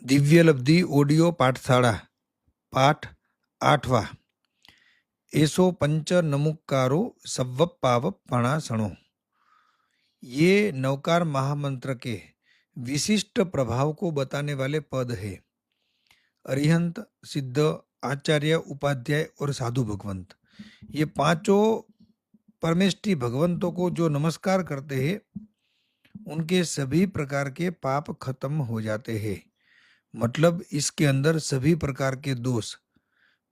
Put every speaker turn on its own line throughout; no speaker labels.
Divya लब्धि audio पाठशाला पाठ 8वां। एसो पंच नमुकारो सव्वप पावप पणासणो। ये नवकार महामंत्र के विशिष्ट प्रभाव को बताने वाले पद है। अरिहंत, सिद्ध, आचार्य, उपाध्याय और साधु भगवंत, ये पांचों परमेष्टि भगवंतों को जो नमस्कार करते हैं उनके सभी प्रकार के पाप खत्म हो जाते हैं। मतलब इसके अंदर सभी प्रकार के दोष,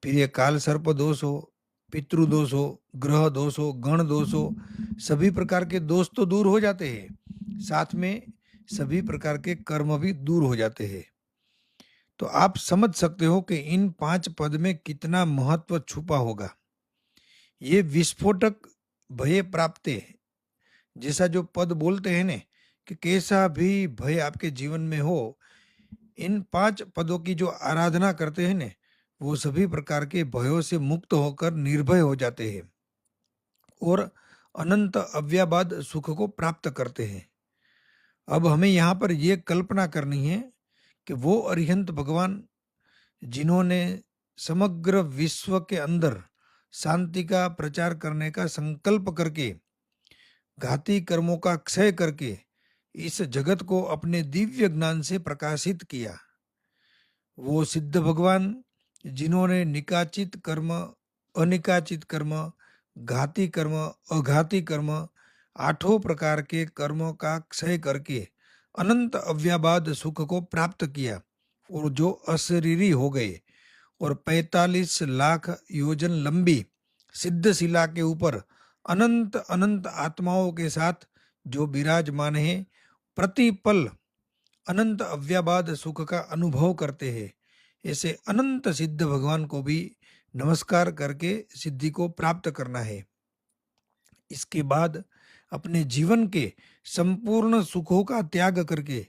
फिर ये काल सर्प दोष हो, पितृदोष हो, ग्रह दोष हो, गण दोष हो, सभी प्रकार के दोष तो दूर हो जाते हैं, साथ में सभी प्रकार के कर्म भी दूर हो जाते हैं। तो आप समझ सकते हो कि इन 5 पद में कितना महत्व छुपा होगा। ये विस्फोटक भय प्राप्ते जैसा जो पद बोलते हैं ने कि कैसा भी भय आपके जीवन में हो, इन 5 पदों की जो आराधना करते हैं ने वो सभी प्रकार के भयों से मुक्त होकर निर्भय हो जाते हैं और अनंत अव्याबाद सुख को प्राप्त करते हैं। अब हमें यहाँ पर यह कल्पना करनी है कि वो अरिहंत भगवान जिन्होंने समग्र विश्व के अंदर शांति का प्रचार करने का संकल्प करके घाती कर्मों का क्षय करके इस जगत को अपने दिव्य ज्ञान से प्रकाशित किया, वो सिद्ध भगवान जिन्होंने निकाचित कर्म, अनिकाचित कर्म, घाती कर्म, अघाती कर्म, 8 प्रकार के कर्मों का क्षय करके अनंत अव्याबाद सुख को प्राप्त किया और जो अशरीरी हो गए और 45 लाख योजन लंबी सिद्ध शिला के ऊपर अनंत अनंत आत्माओं के साथ जो विराजमान है, प्रतिपल अनंत अव्याबाद सुख का अनुभव करते हैं, ऐसे अनंत सिद्ध भगवान को भी नमस्कार करके सिद्धि को प्राप्त करना है। इसके बाद अपने जीवन के संपूर्ण सुखों का त्याग करके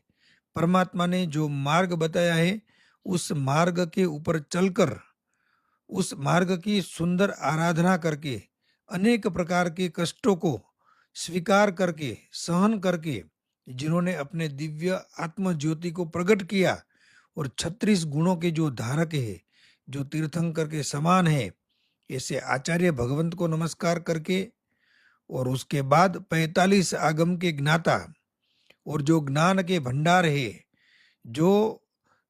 परमात्मा ने जो मार्ग बताया है उस मार्ग के ऊपर चलकर उस मार्ग की सुंदर आराधना करके अनेक प्रकार के कष्टों को स्वीकार करके सहन करके जिन्होंने अपने दिव्य आत्म ज्योति को प्रकट किया और 36 गुणों के जो धारक है, जो तीर्थंकर के समान है, ऐसे आचार्य भगवंत को नमस्कार करके और उसके बाद 45 आगम के ज्ञाता और जो ज्ञान के भंडार है, जो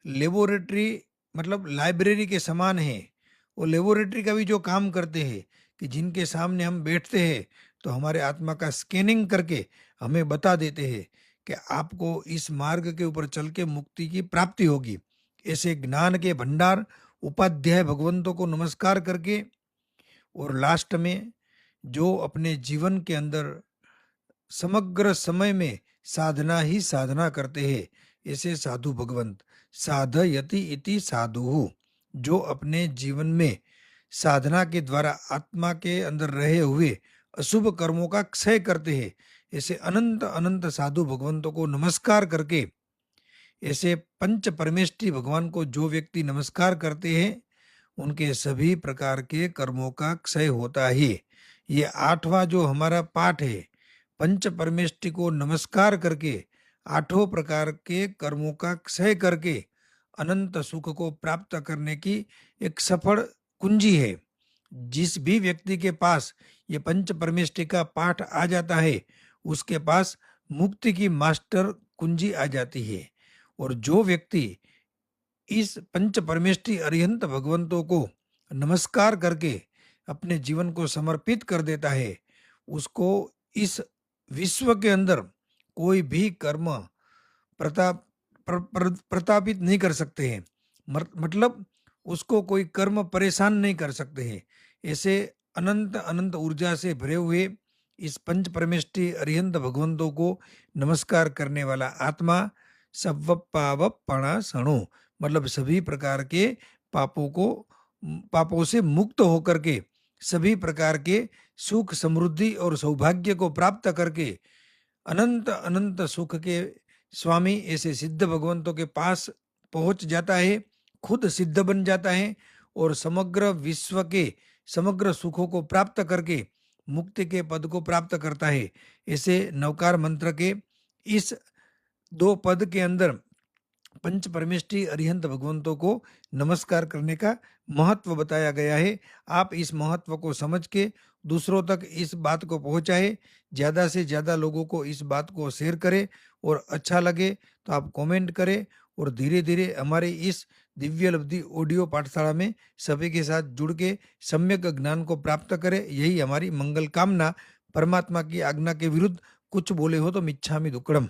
लेबोरेटरी मतलब लाइब्रेरी के समान है, वो लेबोरेटरी का भी जो काम करते हैं कि जिनके सामने हम बैठते हैं तो हमारे आत्मा का स्कैनिंग करके हमें बता देते हैं कि आपको इस मार्ग के ऊपर चल के मुक्ति की प्राप्ति होगी। ऐसे ज्ञान के भंडार उपाध्याय भगवंतों को नमस्कार करके और लास्ट में जो अपने जीवन के अंदर समग्र समय में साधना ही साधना करते हैं, ऐसे साधु भगवंत साधयति इति साधु, जो अपने जीवन में साधना के द्वारा आत्मा के अंदर रहे हुए अशुभ कर्मों का क्षय करते हैं, ऐसे अनंत अनंत साधु भगवंतों को नमस्कार करके ऐसे पंच परमेष्टि भगवान को जो व्यक्ति नमस्कार करते हैं उनके सभी प्रकार के कर्मों का क्षय होता है। ये 8वां जो हमारा पाठ है, पंच परमेष्टि को नमस्कार करके 8 प्रकार के कर्मों का क्षय करके अनंत सुख को प्राप्त करने की एक सफल कुंजी है। जिस भी व्यक्ति के पास ये पंच परमेष्टि का पाठ आ जाता है उसके पास मुक्ति की मास्टर कुंजी आ जाती है। और जो व्यक्ति इस पंच परमेष्टि अरिहंत भगवंतों को नमस्कार करके अपने जीवन को समर्पित कर देता है, उसको इस विश्व के अंदर कोई भी कर्म प्रतापित नहीं कर सकते हैं। मतलब उसको कोई कर्म परेशान नहीं कर सकते हैं। ऐसे अनंत अनंत ऊर्जा से भरे हुए इस पंच परमेष्टि अरिहंत भगवंतों को नमस्कार करने वाला आत्मा सव्वपावपणासणो, मतलब सभी प्रकार के पापों से मुक्त होकर के सभी प्रकार के सुख समृद्धि और सौभाग्य को प्राप्त करके अनंत अनंत सुख के स्वामी ऐसे सिद्ध भगवंतों के पास पहुंच जाता है, खुद सिद्ध बन जाता है और समग्र विश्व के समग्र सुखों को प्राप्त करके मुक्ति के पद को प्राप्त करता है। ऐसे नवकार मंत्र के इस 2 पद के अंदर पंच परमेष्ठी अरिहंत भगवंतों को नमस्कार करने का महत्व बताया गया है। आप इस महत्व को समझ के दूसरों तक इस बात को पहुंचाए, ज़्यादा से ज़्यादा लोगों को इस बात को शेयर करें और अच्छा लगे तो आप कमेंट करें और धीरे धीरे हमारे इस दिव्य लब्धि ऑडियो पाठशाला में सभी के साथ जुड़ के सम्यक ज्ञान को प्राप्त करें। यही हमारी मंगल कामना। परमात्मा की आज्ञा के विरुद्ध कुछ बोले हो तो मिच्छामि दुक्कडम।